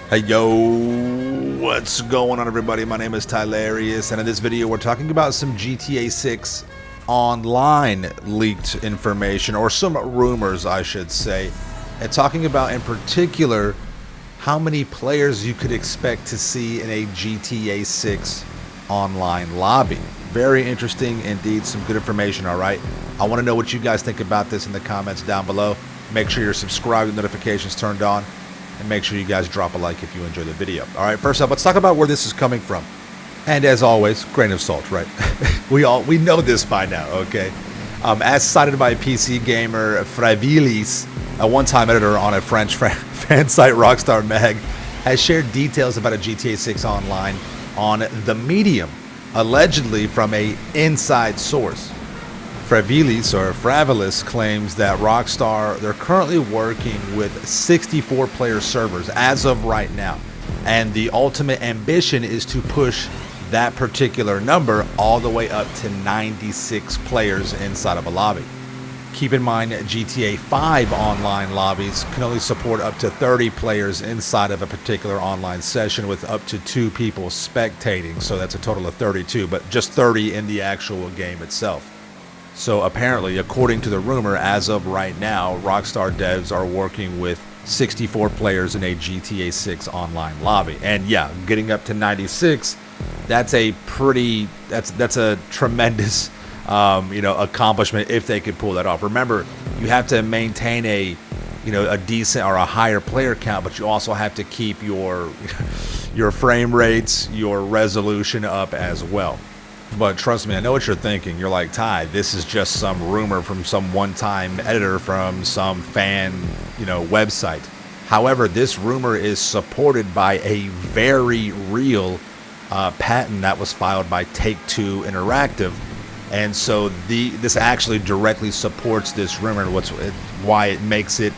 Hey yo, what's going on everybody? My name is Tylarious, and in this video we're talking about some GTA 6 online leaked information, or some rumors I should say, and talking about in particular how many players you could expect to see in a GTA 6 online lobby. Very interesting indeed, some good information, alright? I want to know what you guys think about this in the comments down below. Make sure you're subscribed with notifications turned on. And make sure you guys drop a like if you enjoy the video. All right, first up, let's talk about where this is coming from. And as always, grain of salt, right? we know this by now, okay? As cited by PC gamer Tylarious, a one-time editor on a French fan site, Rockstar Mag, has shared details about a GTA 6 online on The Medium, allegedly from a inside source. Tylarious claims that Rockstar, they're currently working with 64 player servers as of right now, and the ultimate ambition is to push that particular number all the way up to 96 players inside of a lobby. Keep in mind, GTA 5 online lobbies can only support up to 30 players inside of a particular online session, with up to 2 people spectating, so that's a total of 32, but just 30 in the actual game itself. So apparently, according to the rumor, as of right now, Rockstar devs are working with 64 players in a GTA 6 online lobby. And yeah, getting up to 96, that's a tremendous accomplishment if they could pull that off. Remember, you have to maintain a decent or a higher player count, but you also have to keep your frame rates, your resolution up as well. But trust me, I know what you're thinking. You're like, Ty, this is just some rumor from some one-time editor from some fan, website. However, this rumor is supported by a very real patent that was filed by Take-Two Interactive. And so this actually directly supports this rumor, and why it makes it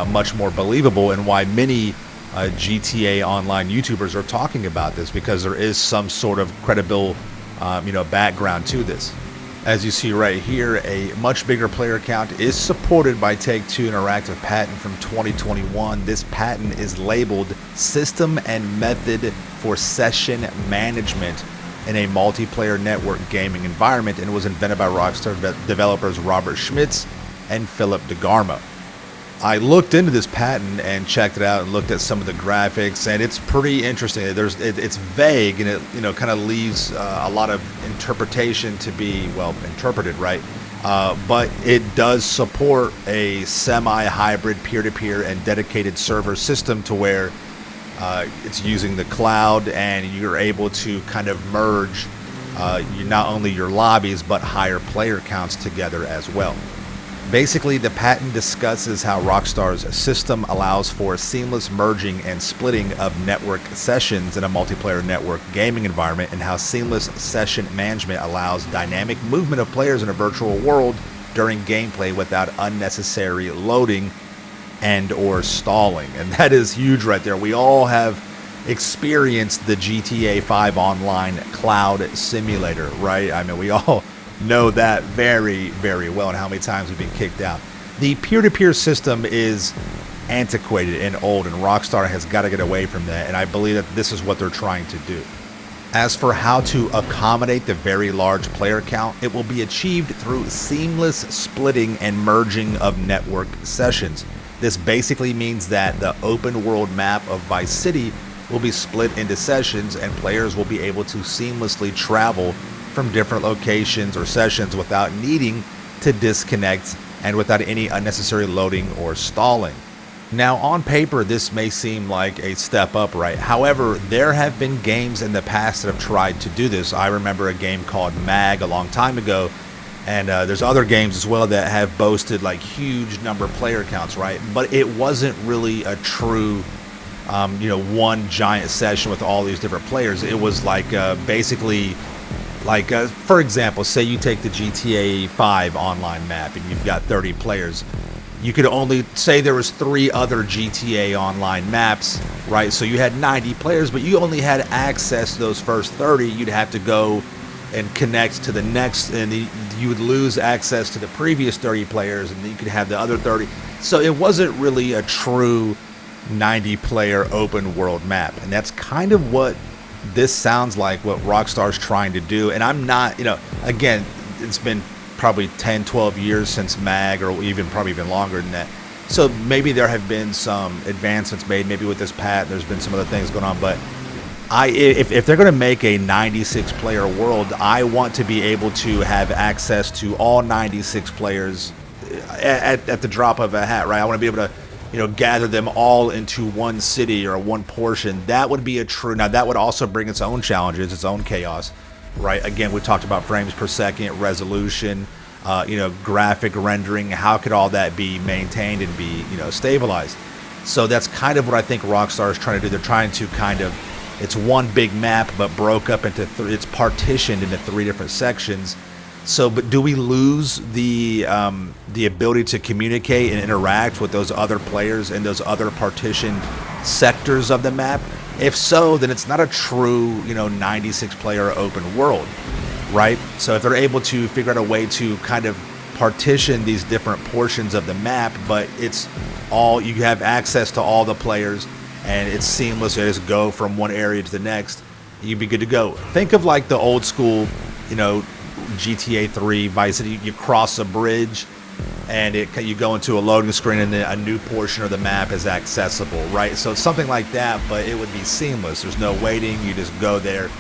much more believable, and why many GTA Online YouTubers are talking about this, because there is some sort of credible background to this. As you see right here, a much bigger player count is supported by Take-Two Interactive patent from 2021. This patent is labeled System and Method for Session Management in a Multiplayer Network Gaming Environment, and was invented by Rockstar developers Robert Schmitz and Philip DeGarmo. I looked into this patent and checked it out and looked at some of the graphics, and it's pretty interesting. It's vague, and it kind of leaves a lot of interpretation to be interpreted, right? But it does support a semi-hybrid peer-to-peer and dedicated server system, to where it's using the cloud, and you're able to kind of merge not only your lobbies but higher player counts together as well. Basically, the patent discusses how Rockstar's system allows for seamless merging and splitting of network sessions in a multiplayer network gaming environment, and how seamless session management allows dynamic movement of players in a virtual world during gameplay without unnecessary loading and or stalling. And that is huge right there. We all have experienced the GTA 5 online cloud simulator, right? I mean, we all know that very, very well, and how many times we've been kicked out. The peer-to-peer system is antiquated and old, and Rockstar has got to get away from that, and I believe that this is what they're trying to do. As for how to accommodate the very large player count, it will be achieved through seamless splitting and merging of network sessions. This basically means that the open world map of Vice City will be split into sessions, and players will be able to seamlessly travel from different locations or sessions without needing to disconnect, and without any unnecessary loading or stalling. Now, on paper, this may seem like a step up, right? However, there have been games in the past that have tried to do this. I remember a game called Mag a long time ago, and there's other games as well that have boasted like huge number of player counts, right? But it wasn't really a true one giant session with all these different players. It was like basically, for example, say you take the GTA 5 online map and you've got 30 players. You could only say there was 3 other GTA online maps, right? So you had 90 players, but you only had access to those first 30. You'd have to go and connect to the next, and you would lose access to the previous 30 players, and then you could have the other 30. So it wasn't really a true 90 player open world map. And that's kind of what this sounds like, what Rockstar's trying to do. And I'm not, again, it's been probably 10, 12 years since MAG, or even probably even longer than that. So maybe there have been some advancements made, maybe with this patch, there's been some other things going on, but if they're going to make a 96 player world, I want to be able to have access to all 96 players at the drop of a hat, right? I want to be able to, gather them all into one city or one portion. That would be a true, now that would also bring its own challenges, its own chaos, right? Again, we talked about frames per second, resolution, graphic rendering. How could all that be maintained and be, stabilized? So that's kind of what I think Rockstar is trying to do. They're trying to kind of, it's one big map, but broke up into it's partitioned into 3 different sections. So, but do we lose the ability to communicate and interact with those other players in those other partitioned sectors of the map? If so, then it's not a true, 96 player open world, right? So if they're able to figure out a way to kind of partition these different portions of the map, but it's all, you have access to all the players, and it's seamless. You just go from one area to the next. You'd be good to go. Think of like the old school, GTA 3, Vice City. You cross a bridge, and you go into a loading screen, and then a new portion of the map is accessible, right? So it's something like that, but it would be seamless. There's no waiting. You just go there,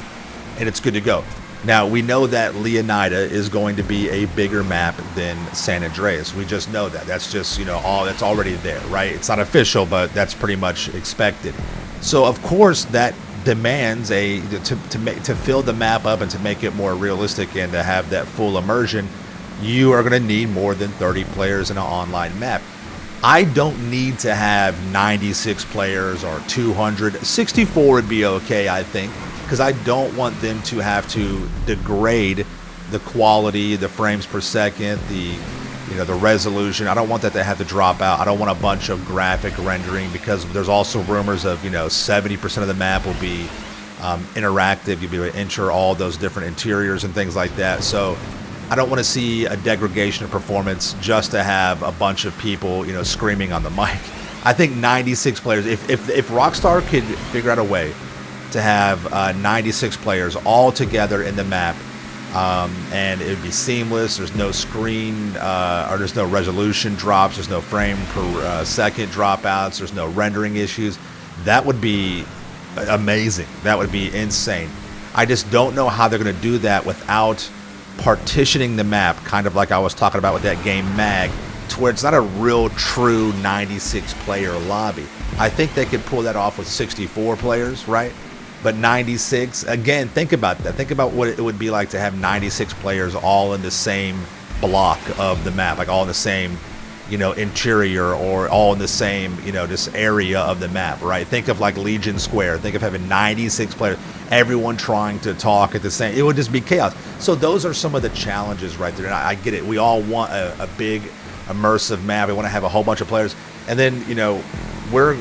and it's good to go. Now, we know that Leonida is going to be a bigger map than San Andreas. We just know that. That's just, all that's already there, right? It's not official, but that's pretty much expected. So, of course, that demands to fill the map up and to make it more realistic and to have that full immersion, you are going to need more than 30 players in an online map. I don't need to have 96 players or 200. 64 would be okay, I think, because I don't want them to have to degrade the quality, the frames per second, the resolution. I don't want that to have to drop out. I don't want a bunch of graphic rendering, because there's also rumors of 70% of the map will be interactive. You'll be able to enter all those different interiors and things like that. So I don't want to see a degradation of performance just to have a bunch of people screaming on the mic. I think 96 players, if Rockstar could figure out a way to have 96 players all together in the map, and it would be seamless. There's no screen, or there's no resolution drops. There's no frame per second dropouts. There's no rendering issues. That would be amazing. That would be insane. I just don't know how they're going to do that without partitioning the map, kind of like I was talking about with that game MAG, to where it's not a real true 96 player lobby. I think they could pull that off with 64 players, right? But 96, again, think about that. Think about what it would be like to have 96 players all in the same block of the map, like all in the same, interior, or all in the same, this area of the map, right? Think of like Legion Square. Think of having 96 players, everyone trying to talk at the same. It would just be chaos. So those are some of the challenges right there. And I get it. We all want a big immersive map. We want to have a whole bunch of players, and then we're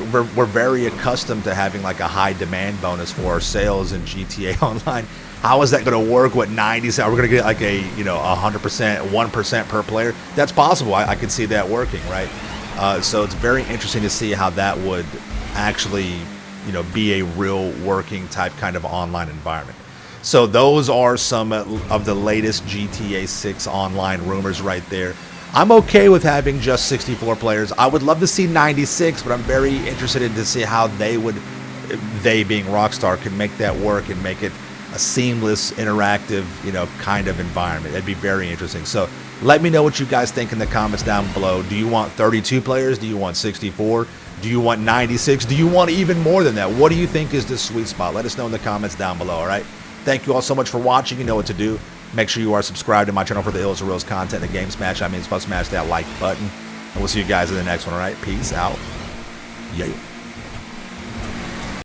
very accustomed to having like a high demand bonus for our sales in GTA Online. How is that going to work with 90? Are we going to get like a 100%, 1% per player? That's possible. I can see that working, right? So it's very interesting to see how that would actually be a real working type kind of online environment. So those are some of the latest GTA 6 online rumors right there. I'm okay with having just 64 players. I would love to see 96, but I'm very interested in to see how they being Rockstar, can make that work and make it a seamless, interactive, kind of environment. That'd be very interesting. So let me know what you guys think in the comments down below. Do you want 32 players? Do you want 64? Do you want 96? Do you want even more than that? What do you think is the sweet spot? Let us know in the comments down below, all right? Thank you all so much for watching. You know what to do. Make sure you are subscribed to my channel for the Ills and Reels content and Game Smash. I mean, smash that like button. And we'll see you guys in the next one, all right? Peace out. Yeah.